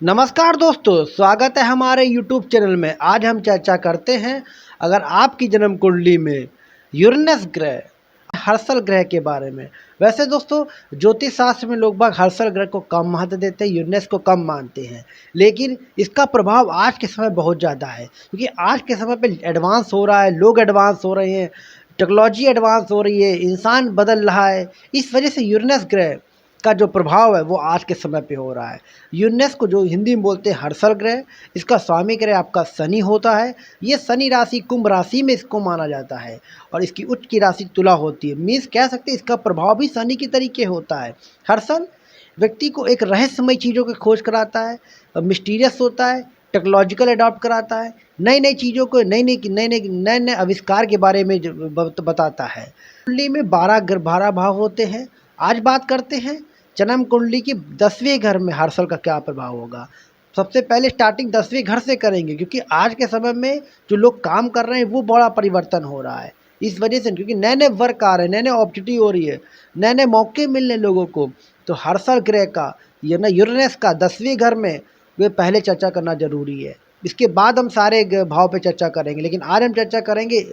नमस्कार दोस्तों, स्वागत है हमारे YouTube चैनल में। आज हम चर्चा करते हैं अगर आपकी जन्म कुंडली में यूरेनस ग्रह, हर्षल ग्रह के बारे में। वैसे दोस्तों, ज्योतिष शास्त्र में लोग बाग हर्षल ग्रह को कम महत्व देते हैं, यूरेनस को कम मानते हैं, लेकिन इसका प्रभाव आज के समय बहुत ज़्यादा है क्योंकि आज के समय पे एडवांस हो रहा है, लोग एडवांस हो रहे हैं, टेक्नोलॉजी एडवांस हो रही है, इंसान बदल रहा है। इस वजह से यूरेनस ग्रह का जो प्रभाव है वो आज के समय पे हो रहा है। यूरेनस को जो हिंदी में बोलते हैं हर्षल ग्रह, इसका स्वामी ग्रह आपका शनि होता है। ये शनि राशि कुंभ राशि में इसको माना जाता है और इसकी उच्च की राशि तुला होती है। मीन्स कह सकते हैं इसका प्रभाव भी शनि की तरीके होता है। हर्षल व्यक्ति को एक रहस्यमय चीज़ों की खोज कराता है, मिस्टीरियस होता है, टेक्नोलॉजिकल अडॉप्ट कराता है, नई नई चीज़ों को नए नए आविष्कार के बारे में बताता है। कुंडली में 12 भाव होते हैं। आज बात करते हैं जन्म कुंडली की 10वें घर में हर्षल का क्या प्रभाव होगा। सबसे पहले स्टार्टिंग 10वें घर से करेंगे क्योंकि आज के समय में जो लोग काम कर रहे हैं वो बड़ा परिवर्तन हो रहा है। इस वजह से क्योंकि नए नए वर्क आ रहे हैं, नए नए अपॉर्चुनिटी हो रही है, नए नए मौके मिल रहे हैं लोगों को। तो हर्षल ग्रह का ये ना यूरेनस का 10वें घर में वे पहले चर्चा करना जरूरी है। इसके बाद हम सारे भाव पे चर्चा करेंगे, लेकिन आज हम चर्चा करेंगे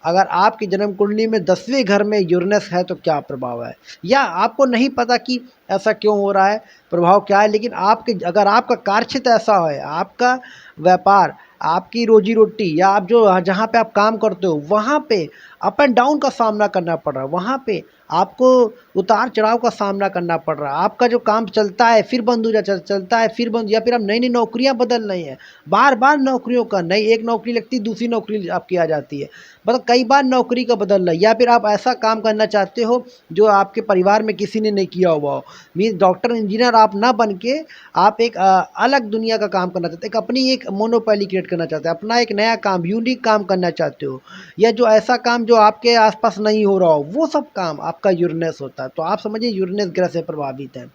अगर आपकी जन्म कुंडली में 10वें घर में यूरेनस है तो क्या प्रभाव है, या आपको नहीं पता कि ऐसा क्यों हो रहा है, प्रभाव क्या है। लेकिन आपके अगर आपका कार्यक्षेत्र ऐसा है, आपका व्यापार, आपकी रोजी रोटी, या आप जो जहाँ पे आप काम करते हो वहाँ पे अप एंड डाउन का सामना करना पड़ रहा है, वहाँ पे आपको उतार चढ़ाव का सामना करना पड़ रहा है, आपका जो काम चलता है फिर बंद हो जाता, चलता है फिर बंद, या फिर आप नई नई नौकरियाँ बदल रही हैं, बार बार नौकरियों का, नई एक नौकरी लगती दूसरी नौकरी आपकी आ जाती है, मतलब कई बार नौकरी का बदल रहा है। या फिर आप ऐसा काम करना चाहते हो जो आपके परिवार में किसी ने नहीं किया हुआ हो। मीन्स डॉक्टर इंजीनियर आप ना बन के आप एक अलग दुनिया का काम करना चाहते हैं, एक अपनी एक मोनोपोली क्रिएट करना चाहते हैं, अपना एक नया काम, यूनिक काम करना चाहते हो, या जो ऐसा काम जो आपके आसपास नहीं हो रहा हो, वो सब काम आपका यूरेनस होता है। तो आप समझिए यूरेनस ग्रह से प्रभावित है।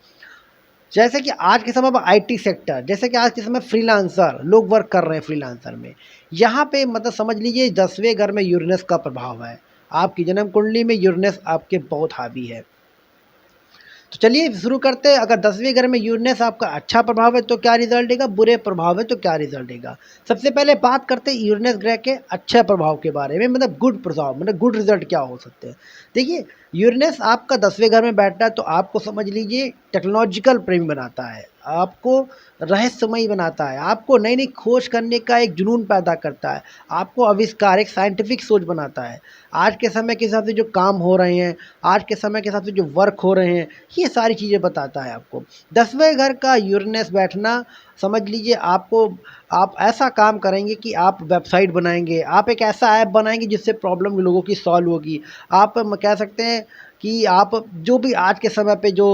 जैसे कि आज के समय में आईटी सेक्टर, जैसे कि आज के समय फ्रीलांसर लोग वर्क कर रहे हैं, फ्रीलांसर में यहाँ पे मतलब समझ लीजिए 10वें घर में यूरेनस का प्रभाव है। आपकी जन्म कुंडली में यूरेनस आपके बहुत हावी है। तो चलिए शुरू करते हैं। अगर 10वें घर में यूरेनस आपका अच्छा प्रभाव है तो क्या रिजल्ट देगा, बुरे प्रभाव है तो क्या रिजल्ट देगा। सबसे पहले बात करते हैं यूरेनस ग्रह के अच्छे प्रभाव के बारे में, मतलब गुड प्रभाव, मतलब गुड रिजल्ट क्या हो सकते हैं। देखिए, यूरेनस आपका 10वें घर में बैठता है तो आपको समझ लीजिए टेक्नोलॉजिकल प्रेमी बनाता है, आपको रहस्यमयी बनाता है, आपको नई नई खोज करने का एक जुनून पैदा करता है, आपको आविष्कार, एक साइंटिफिक सोच बनाता है। आज के समय के हिसाब से जो काम हो रहे हैं, आज के समय के हिसाब से जो वर्क हो रहे हैं, ये सारी चीज़ें बताता है आपको। 10वें घर का यूरेनस बैठना, समझ लीजिए आपको, आप ऐसा काम करेंगे कि आप वेबसाइट बनाएँगे, आप एक ऐसा ऐप बनाएँगे जिससे प्रॉब्लम लोगों की सॉल्व होगी। आप कह सकते हैं कि आप जो भी आज के समय पे जो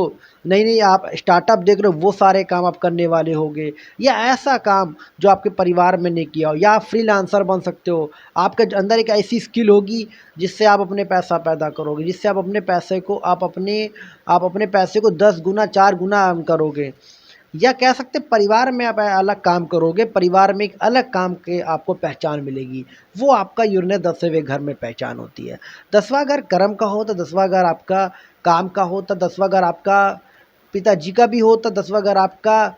नई-नई आप स्टार्टअप देख रहे हो वो सारे काम आप करने वाले होंगे, या ऐसा काम जो आपके परिवार में नहीं किया हो, या आप फ्रीलांसर बन सकते हो। आपके अंदर एक ऐसी स्किल होगी जिससे आप अपने पैसा पैदा करोगे, जिससे आप अपने पैसे को आप अपने पैसे को 10 गुना 4 गुना करोगे, या कह सकते हैं परिवार में आप अलग काम करोगे, परिवार में एक अलग काम के आपको पहचान मिलेगी। वो आपका यूरेनस 10वें घर में पहचान होती है। 10वां घर कर्म का हो तो 10वां घर आपका काम का होता, 10वां घर आपका पिताजी का भी होता, 10वां घर आपका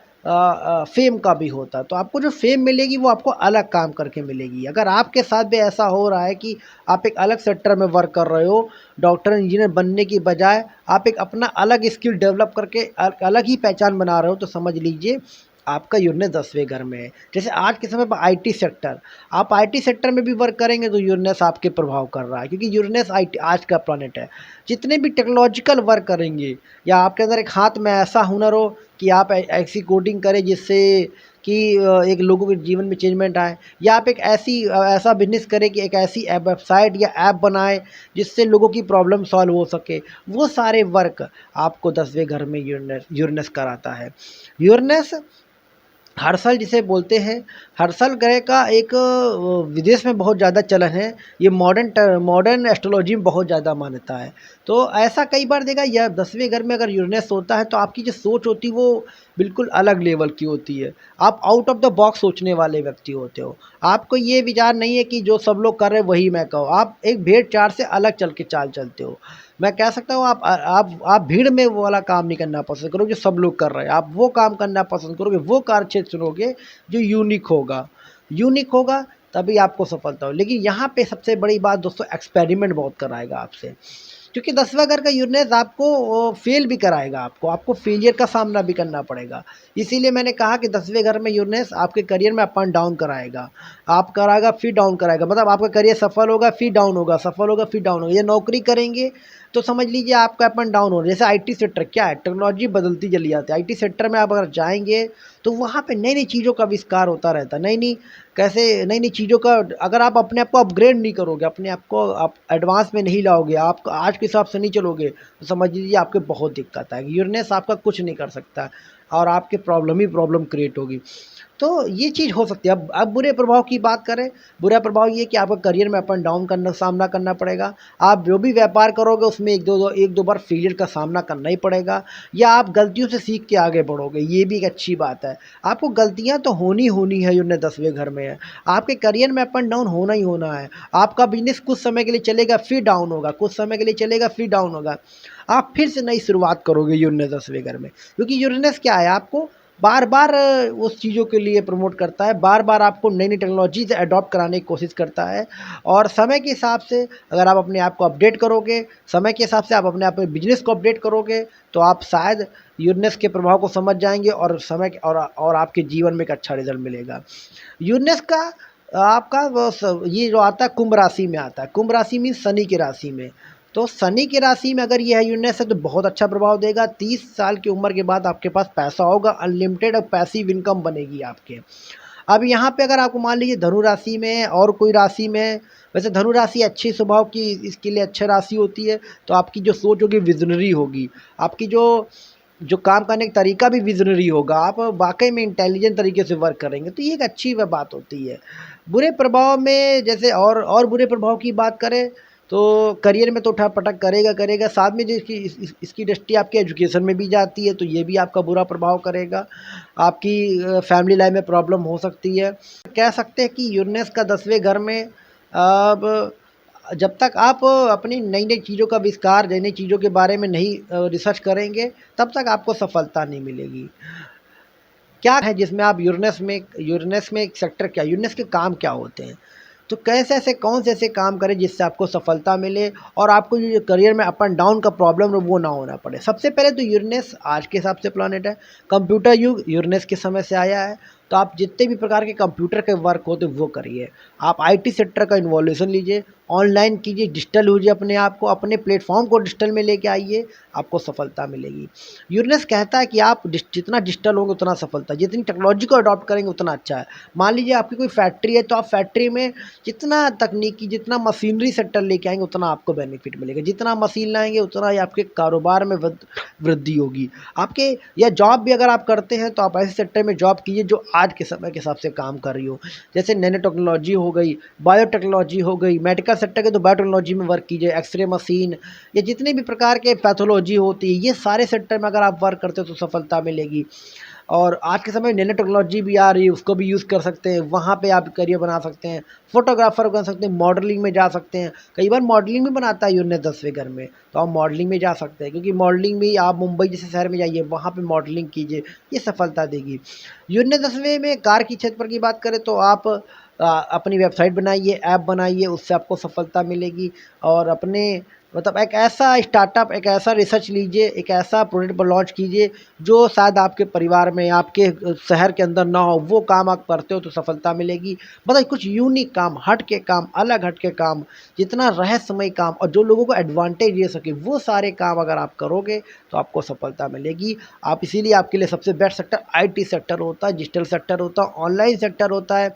फ़ेम का भी होता। तो आपको जो फ़ेम मिलेगी वो आपको अलग काम करके मिलेगी। अगर आपके साथ भी ऐसा हो रहा है कि आप एक अलग सेक्टर में वर्क कर रहे हो, डॉक्टर इंजीनियर बनने की बजाय आप एक अपना अलग स्किल डेवलप करके अलग ही पहचान बना रहे हो, तो समझ लीजिए आपका यूरेनस 10वें घर में है। जैसे आज के समय पर आईटी सेक्टर, आप आईटी सेक्टर में भी वर्क करेंगे तो यूरेनस आपके प्रभाव कर रहा है क्योंकि यूरेनस आईटी आज का प्लैनेट है। जितने भी टेक्नोलॉजिकल वर्क करेंगे, या आपके अंदर एक हाथ में ऐसा हुनर हो कि आप ऐसी कोडिंग करें जिससे कि एक लोगों के जीवन में चेंजमेंट आए, या आप एक ऐसा बिजनेस करें कि एक ऐसी वेबसाइट या ऐप बनाएं जिससे लोगों की प्रॉब्लम सॉल्व हो सके, वो सारे वर्क आपको 10वें घर में यूरेनस कराता है। यूरेनस हर्षल जिसे बोलते हैं, हर्षल ग्रह का एक विदेश में बहुत ज़्यादा चलन है। ये मॉडर्न एस्ट्रोलॉजी में बहुत ज़्यादा मान्यता है। तो ऐसा कई बार देखा, यह 10वें घर में अगर यूरेनस होता है तो आपकी जो सोच होती है वो बिल्कुल अलग लेवल की होती है। आप आउट ऑफ द बॉक्स सोचने वाले व्यक्ति होते हो। आपको ये विचार नहीं है कि जो सब लोग कर रहे हैं वही मैं कहूँ। आप एक भेड़ चाल से अलग चल के चाल चलते हो। मैं कह सकता हूँ आप भीड़ में वो वाला काम नहीं करना पसंद करोगे जो सब लोग कर रहे हैं। आप वो काम करना पसंद करोगे, वो कार्यक्षेत्र चुनोगे जो यूनिक होगा तभी आपको सफलता हो। लेकिन यहाँ पे सबसे बड़ी बात दोस्तों, एक्सपेरिमेंट बहुत कराएगा आपसे, क्योंकि 10वां घर का यूरेनस आपको फेल भी कराएगा, आपको फेलियर का सामना भी करना पड़ेगा। इसीलिए मैंने कहा कि 10वें घर में यूरेनस आपके करियर में अप एंड डाउन कराएगा, आप कराएगा फिर डाउन कराएगा, मतलब आपका करियर सफल होगा फिर डाउन होगा, सफल होगा फिर डाउन होगा। ये नौकरी करेंगे तो समझ लीजिए आपका अप एंड डाउन हो रहा है। जैसे आईटी सेक्टर क्या है, टेक्नोलॉजी बदलती चली जाती है। आईटी सेक्टर में आप अगर जाएंगे तो वहाँ पे नई नई चीज़ों का आविष्कार होता रहता है, नई नई चीज़ों का। अगर आप अपने आप को अपग्रेड नहीं करोगे, अपने आप को आप एडवांस में नहीं लाओगे, आप आज के हिसाब से नहीं चलोगे, तो समझ लीजिए आपके बहुत दिक्कत आएगी। यूरेनस आपका कुछ नहीं कर सकता और आपके प्रॉब्लम ही प्रॉब्लम क्रिएट होगी। तो ये चीज़ हो सकती है। अब बुरे प्रभाव की बात करें, बुरा प्रभाव ये कि आपको करियर में अप एंड डाउन करना सामना करना पड़ेगा। आप जो भी व्यापार करोगे उसमें एक दो बार फेलियर का सामना करना ही पड़ेगा, या आप गलतियों से सीख के आगे बढ़ोगे, ये भी एक अच्छी बात है। आपको गलतियाँ तो होनी है, यूँ 10वें घर में है। आपके करियर में अप एंड डाउन होना ही होना है। आपका बिज़नेस कुछ समय के लिए चलेगा फिर डाउन होगा, कुछ समय के लिए चलेगा फिर डाउन होगा। आप फिर से नई शुरुआत करोगे यूरेनस 10वें घर में, क्योंकि यूरेनस क्या है, आपको बार-बार उस चीज़ों के लिए प्रमोट करता है, बार-बार आपको नई-नई टेक्नोलॉजीज़ अडॉप्ट कराने की कोशिश करता है। और समय के हिसाब से अगर आप अपने आप को अपडेट करोगे, समय के हिसाब से आप अपने आप में बिज़नेस को अपडेट करोगे, तो आप शायद यूरेनस के प्रभाव को समझ जाएँगे और समय के और आपके जीवन में एक अच्छा रिज़ल्ट मिलेगा। यूरेनस का आपका वो स ये जो आता है कुंभ राशि में आता है। कुंभ राशि मीन्स शनि की राशि में। तो शनि की राशि में अगर ये है यूरेनस है तो बहुत अच्छा प्रभाव देगा। 30 साल की उम्र के बाद आपके पास पैसा होगा, अनलिमिटेड और पैसिव इनकम बनेगी आपके। अब यहाँ पे अगर आपको मान लीजिए धनु राशि में और कोई राशि में, वैसे धनु राशि अच्छी स्वभाव की, इसके लिए अच्छी राशि होती है, तो आपकी जो सोच होगी विज़नरी होगी। आपकी जो काम करने का तरीका भी विज़नरी होगा, आप वाक़ई में इंटेलिजेंट तरीके से वर्क करेंगे, तो ये एक अच्छी व बात होती है। बुरे प्रभाव में जैसे और बुरे प्रभाव की बात करें तो करियर में तो उठा-पटक करेगा, साथ में जो इसकी दृष्टि आपके एजुकेशन में भी जाती है, तो ये भी आपका बुरा प्रभाव करेगा। आपकी फैमिली लाइफ़ में प्रॉब्लम हो सकती है। कह सकते हैं कि यूरेनस का 10वें घर में अब जब तक आप अपनी नई-नई चीज़ों का आविष्कार, नई-नई चीज़ों के बारे में नहीं रिसर्च करेंगे, तब तक आपको सफलता नहीं मिलेगी। क्या है जिसमें आप यूरेनस में एक सेक्टर क्या, यूरेनस के काम क्या होते हैं? तो कैसे ऐसे कौन से ऐसे काम करें जिससे आपको सफलता मिले और आपको ये जो करियर में अप एंड डाउन का प्रॉब्लम है वो ना होना पड़े। सबसे पहले तो यूरेनस आज के हिसाब से प्लैनेट है, कंप्यूटर युग यूरेनस के समय से आया है, तो आप जितने भी प्रकार के कंप्यूटर के वर्क होते हैं वो करिए। आप आईटी सेक्टर का इन्वॉल्यूशन लीजिए, ऑनलाइन कीजिए, डिजिटल होइए अपने आप को, अपने प्लेटफ़ॉर्म को डिजिटल में लेके आइए, आपको सफलता मिलेगी। यूरेनस कहता है कि आप जितना डिजिटल होंगे उतना सफलता, जितनी टेक्नोलॉजी को अडॉप्ट करेंगे उतना अच्छा है। मान लीजिए आपकी कोई फैक्ट्री है तो आप फैक्ट्री में जितना तकनीकी, जितना मशीनरी सेक्टर लेके आएँगे उतना आपको बेनिफिट मिलेगा। जितना मशीन लाएँगे उतना ही आपके कारोबार में वृद्धि होगी। आपके या जॉब भी अगर आप करते हैं तो आप ऐसे सेक्टर में जॉब कीजिए जो आज के समय के हिसाब से काम कर रही हो। जैसे नैनो टेक्नोलॉजी हो गई, बायोटेक्नोलॉजी हो गई, मेडिकल सेक्टर के तो बायोटेक्नोलॉजी में वर्क कीजिए, एक्स-रे मशीन, ये जितने भी प्रकार के पैथोलॉजी होती है, ये सारे सेक्टर में अगर आप वर्क करते हो तो सफलता मिलेगी। और आज के समय में नैनो टेक्नोलॉजी भी आ रही है, उसको भी यूज़ कर सकते हैं, वहाँ पे आप करियर बना सकते हैं, फ़ोटोग्राफ़र बन सकते हैं, मॉडलिंग में जा सकते हैं। कई बार मॉडलिंग भी बनाता है यूरेनस 10वें घर में, तो आप मॉडलिंग में जा सकते हैं, क्योंकि मॉडलिंग में आप मुंबई जैसे शहर में जाइए, वहाँ पे मॉडलिंग कीजिए, ये सफलता देगी। यूरेनस 10वें में कार की क्षेत्र की बात करें तो आप अपनी वेबसाइट बनाइए, ऐप बनाइए, उससे आपको सफलता मिलेगी। और अपने मतलब एक ऐसा स्टार्टअप, एक ऐसा रिसर्च लीजिए, एक ऐसा प्रोडक्ट लॉन्च कीजिए जो शायद आपके परिवार में, आपके शहर के अंदर ना हो, वो काम आप करते हो तो सफलता मिलेगी। मतलब कुछ यूनिक काम, हट के काम, अलग हट के काम, जितना रहस्यमय काम और जो लोगों को एडवांटेज दे सके, वो सारे काम अगर आप करोगे तो आपको सफलता मिलेगी। आप इसीलिए आपके लिए सबसे बेस्ट सेक्टर आईटी सेक्टर होता है, डिजिटल सेक्टर होता है, ऑनलाइन सेक्टर होता है।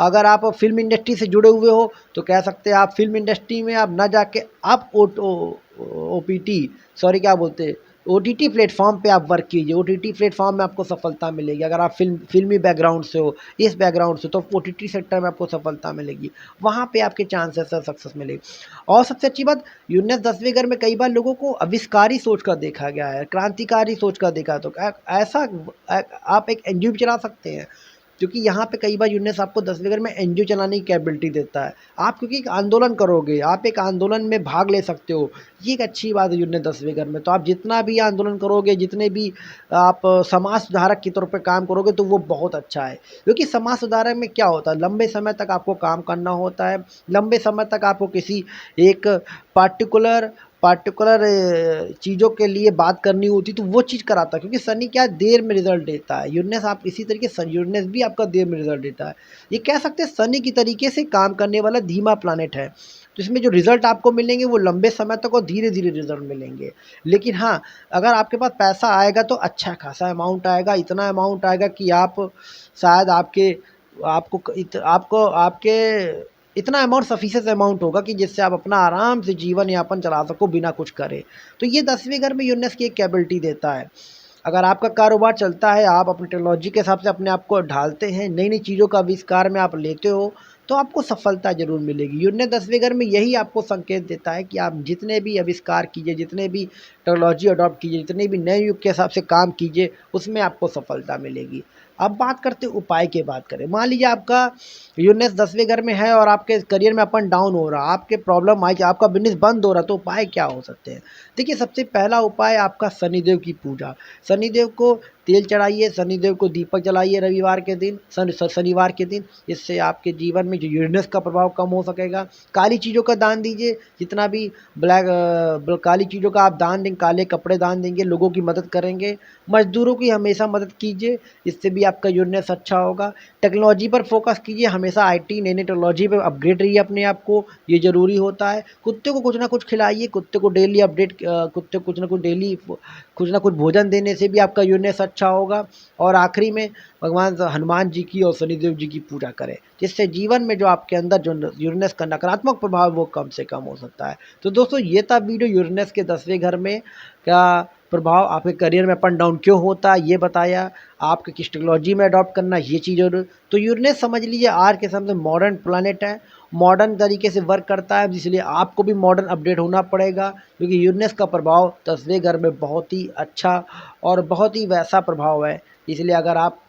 अगर आप फ़िल्म इंडस्ट्री से जुड़े हुए हो तो कह सकते हैं आप फ़िल्म इंडस्ट्री में आप ना जाके आप ओपीटी, सॉरी क्या बोलते हैं, ओटीटी प्लेटफ़ॉर्म पे आप वर्क कीजिए। ओटीटी प्लेटफ़ॉर्म में आपको सफलता मिलेगी। अगर आप फ़िल्मी बैकग्राउंड से हो, इस बैकग्राउंड से, तो ओटीटी सेक्टर में आपको सफलता मिलेगी। वहाँ पे आपके चांसेस है सक्सेस मिलेगी। और सबसे अच्छी बात, यूरेनस 10वें घर में कई बार लोगों को आविष्कारी सोच का देखा गया है, क्रांतिकारी सोच का देखा है, तो ऐसा आप एक एनजीओ भी चला सकते हैं। क्योंकि यहाँ पे कई बार यूरेनस आपको 10वें घर में एनजीओ चलाने की कैपेबिलिटी देता है। आप क्योंकि एक आंदोलन करोगे, आप एक आंदोलन में भाग ले सकते हो, ये एक अच्छी बात है यूरेनस 10वें घर में। तो आप जितना भी आंदोलन करोगे, जितने भी आप समाज सुधारक के तौर पे काम करोगे तो वो बहुत अच्छा है। क्योंकि समाज सुधारक में क्या होता है, लंबे समय तक आपको काम करना होता है, लंबे समय तक आपको किसी एक पार्टिकुलर पार्टिकुलर चीज़ों के लिए बात करनी होती तो वो चीज़ कराता है। क्योंकि शनि क्या है, देर में रिजल्ट देता है। यूरेनस आप इसी तरीके से यूरेनस भी आपका देर में रिजल्ट देता है। ये कह सकते हैं शनि की तरीके से काम करने वाला धीमा प्लानेट है। तो इसमें जो रिजल्ट आपको मिलेंगे वो लंबे समय तक और धीरे धीरे रिजल्ट मिलेंगे। लेकिन हाँ, अगर आपके पास पैसा आएगा तो अच्छा खासा अमाउंट आएगा, इतना अमाउंट आएगा कि आप शायद आपको आपके इतना अमाउंट सफिशिएंट अमाउंट होगा कि जिससे आप अपना आराम से जीवन यापन चला सको बिना कुछ करे। तो ये 10वें घर में यूरेनस की एक कैपेबिलिटी देता है। अगर आपका कारोबार चलता है, आप अपनी टेक्नोलॉजी के हिसाब से अपने आप को ढालते हैं, नई-नई चीज़ों का आविष्कार में आप लेते हो, तो आपको सफलता ज़रूर मिलेगी। यूरेनस 10वें घर में यही आपको संकेत देता है कि आप जितने भी आविष्कार कीजिए, जितने भी टेक्नोलॉजी अडॉप्ट कीजिए, जितने भी नए युग के हिसाब से काम कीजिए, उसमें आपको सफलता मिलेगी। अब बात करते हैं उपाय की बात करें। मान लीजिए आपका यूरेनस 10वें घर में है और आपके करियर में अप एंड डाउन हो रहा है, आपके प्रॉब्लम आई कि आपका बिज़नेस बंद हो रहा है, तो उपाय क्या हो सकते हैं? देखिए, सबसे पहला उपाय आपका शनिदेव की पूजा। शनिदेव को तेल चढ़ाइए, शनिदेव को दीपक जलाइए रविवार के दिन, शनिवार के दिन। इससे आपके जीवन में जो यूरेनस का प्रभाव कम हो सकेगा। काली चीज़ों का दान दीजिए, जितना भी काली चीज़ों का आप दान देंगे, काले कपड़े दान देंगे, लोगों की मदद करेंगे, मज़दूरों की हमेशा मदद कीजिए, इससे भी आपका यूरेनस अच्छा होगा। टेक्नोलॉजी पर फोकस कीजिए, हमेशा आईटी नई-नई टेक्नोलॉजी पे अपग्रेड रहिए अपने आप को, ये ज़रूरी होता है। कुत्ते को कुछ ना कुछ खिलाइए, कुत्ते को डेली कुत्ते को कुछ ना कुछ डेली कुछ ना कुछ भोजन देने से भी आपका यूरेनस अच्छा होगा। और आखिरी में भगवान हनुमान जी की और शनिदेव जी की पूजा करें, जिससे जीवन में जो आपके अंदर जो यूरेनस का नकारात्मक प्रभाव वो कम से कम हो सकता है। तो दोस्तों, ये था वीडियो यूरेनस के 10वें घर में क्या प्रभाव आपके करियर में अप एंड डाउन क्यों होता है ये बताया, आपके किस टेक्नोलॉजी में अडॉप्ट करना ये चीज़। और तो यूरेनस समझ लीजिए आज के समय में मॉडर्न प्लैनेट है, मॉडर्न तरीके से वर्क करता है, इसलिए आपको भी मॉडर्न अपडेट होना पड़ेगा। क्योंकि यूरेनस का प्रभाव 10वें घर में बहुत ही अच्छा और बहुत ही वैसा प्रभाव है। इसलिए अगर आप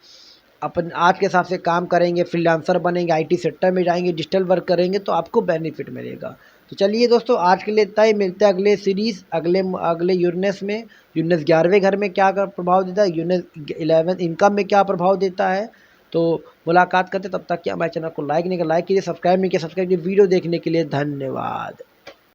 अपन आज के हिसाब से काम करेंगे, फ्रीलांसर बनेंगे, आईटी सेक्टर में जाएंगे, डिजिटल वर्क करेंगे तो आपको बेनिफिट मिलेगा। तो चलिए दोस्तों, आज के लिए इतना ही। मिलते हैं अगले सीरीज़ अगले अगले यूरेनस में। यूरेनस 11वें घर में क्या प्रभाव देता है, यूरेनस 11 इनकम में क्या प्रभाव देता है। तो मुलाकात करते, तब तक कि हमारे चैनल को लाइक नहीं किया लाइक कीजिए, सब्सक्राइब नहीं किया सब्सक्राइब कीजिए। वीडियो देखने के लिए धन्यवाद।